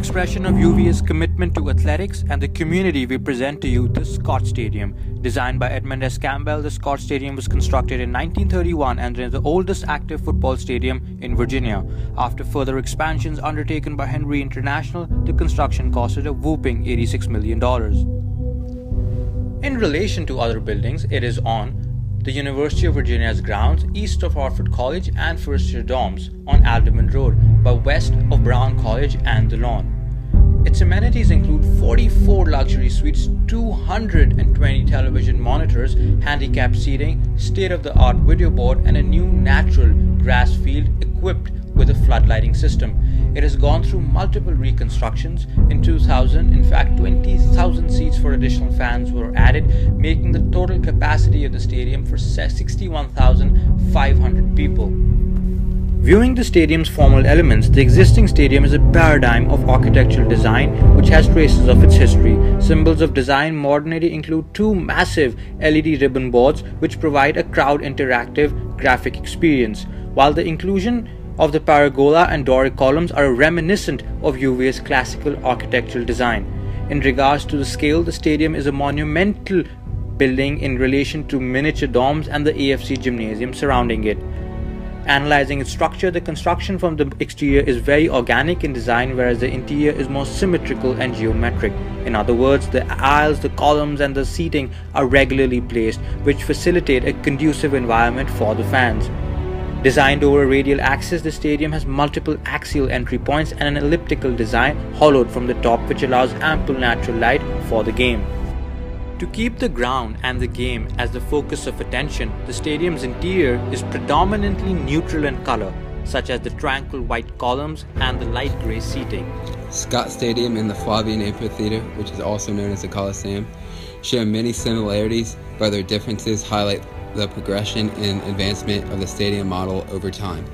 expression of UVA's commitment to athletics and the community, we present to you the Scott Stadium. Designed by Edmund S. Campbell, the Scott Stadium was constructed in 1931 and is the oldest active football stadium in Virginia. After further expansions undertaken by Henry International, the construction costed a whopping $86 million. In relation to other buildings, it is on the University of Virginia's grounds, east of Hartford College and First Year dorms, on Alderman Road, but west of Brown College and the Lawn. Its amenities include 44 luxury suites, 220 television monitors, handicapped seating, state-of-the-art video board, and a new natural grass field equipped with a floodlighting system. It has gone through multiple reconstructions. In 2000, in fact, 20,000 seats for additional fans were added, making the total capacity of the stadium for 61,500 people. Viewing the stadium's formal elements, the existing stadium is a paradigm of architectural design which has traces of its history. Symbols of design modernity include two massive LED ribbon boards which provide a crowd interactive graphic experience, while the inclusion of the paragola and Doric columns are reminiscent of UVA's classical architectural design. In regards to the scale, the stadium is a monumental building in relation to miniature domes and the AFC gymnasium surrounding it. Analyzing its structure, the construction from the exterior is very organic in design, whereas the interior is more symmetrical and geometric. In other words, the aisles, the columns, and the seating are regularly placed, which facilitate a conducive environment for the fans. Designed over a radial axis, the stadium has multiple axial entry points and an elliptical design hollowed from the top, which allows ample natural light for the game. To keep the ground and the game as the focus of attention, the stadium's interior is predominantly neutral in color, such as the tranquil white columns and the light gray seating. Scott Stadium and the Flavian Amphitheater, which is also known as the Coliseum, share many similarities, but their differences highlight the progression and advancement of the stadium model over time.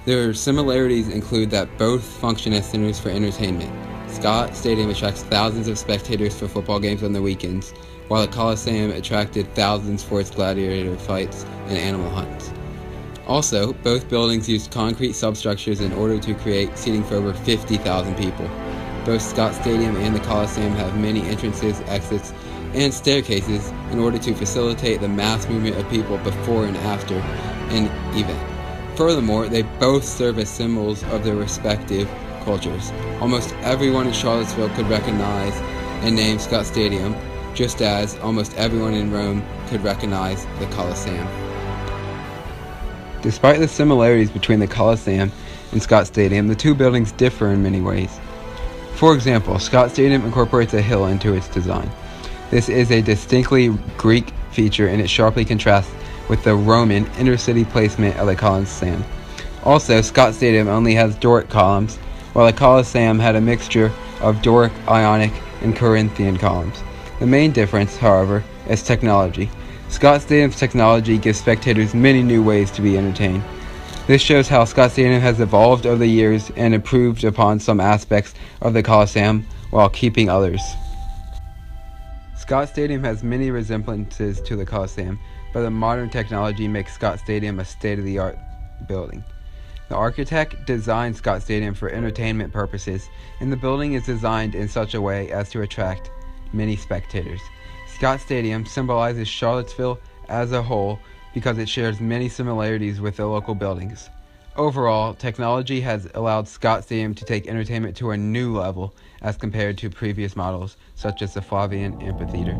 Their similarities include that both function as centers for entertainment. Scott Stadium attracts thousands of spectators for football games on the weekends, while the Coliseum attracted thousands for its gladiator fights and animal hunts. Also, both buildings used concrete substructures in order to create seating for over 50,000 people. Both Scott Stadium and the Coliseum have many entrances, exits, and staircases in order to facilitate the mass movement of people before and after an event. Furthermore, they both serve as symbols of their respective cultures. Almost everyone in Charlottesville could recognize and name Scott Stadium, just as almost everyone in Rome could recognize the Colosseum. Despite the similarities between the Coliseum and Scott Stadium, the two buildings differ in many ways. For example, Scott Stadium incorporates a hill into its design. This is a distinctly Greek feature, and it sharply contrasts with the Roman intercity placement of the Coliseum. Also, Scott Stadium only has Doric columns, while the Coliseum had a mixture of Doric, Ionic, and Corinthian columns. The main difference, however, is technology. Scott Stadium's technology gives spectators many new ways to be entertained. This shows how Scott Stadium has evolved over the years and improved upon some aspects of the Coliseum while keeping others. Scott Stadium has many resemblances to the Coliseum, but the modern technology makes Scott Stadium a state-of-the-art building. The architect designed Scott Stadium for entertainment purposes, and the building is designed in such a way as to attract many spectators. Scott Stadium symbolizes Charlottesville as a whole because it shares many similarities with the local buildings. Overall, technology has allowed Scott Stadium to take entertainment to a new level as compared to previous models, such as the Flavian Amphitheater.